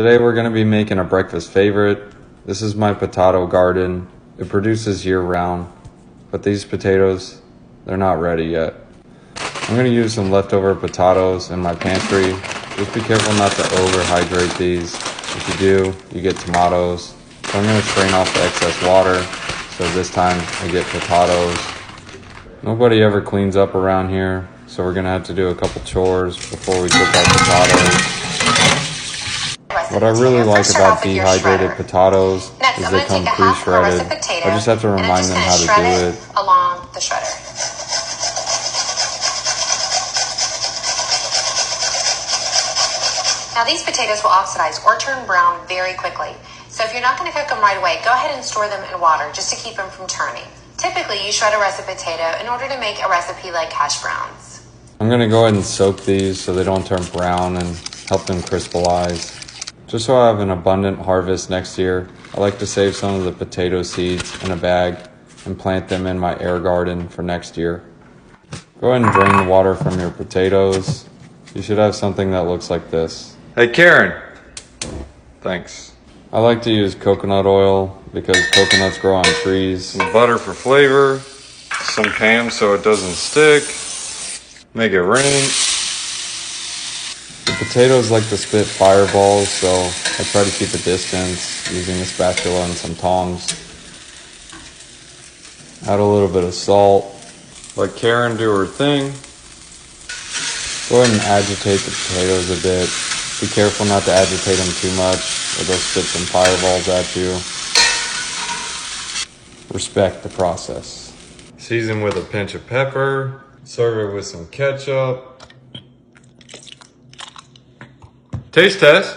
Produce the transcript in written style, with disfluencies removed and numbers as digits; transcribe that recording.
Today we're going to be making a breakfast favorite. This is my potato garden. It produces year-round, but these potatoes, they're not ready yet. I'm going to use some leftover potatoes in my pantry. Just be careful not to overhydrate these. If you do, you get tomatoes. So I'm going to strain off the excess water. So this time I get potatoes. Nobody ever cleans up around here, so we're going to have to do a couple chores before we cook our potatoes. What I really like about dehydrated potatoes is they come pre-shredded. I just have to remind them how to do it. Along the shredder. Now these potatoes will oxidize or turn brown very quickly. So if you're not going to cook them right away, go ahead and store them in water just to keep them from turning. Typically, you shred a russet potato in order to make a recipe like hash browns. I'm going to go ahead and soak these so they don't turn brown and help them crystallize. Just so I have an abundant harvest next year, I like to save some of the potato seeds in a bag and plant them in my air garden for next year. Go ahead and drain the water from your potatoes. You should have something that looks like this. Hey Karen! Thanks. I like to use coconut oil because coconuts grow on trees. Some butter for flavor, some Pam so it doesn't stick, make it rain. The potatoes like to spit fireballs, so I try to keep a distance using a spatula and some tongs. Add a little bit of salt. Let Karen do her thing. Go ahead and agitate the potatoes a bit. Be careful not to agitate them too much or they'll spit some fireballs at you. Respect the process. Season with a pinch of pepper. Serve it with some ketchup. Taste test.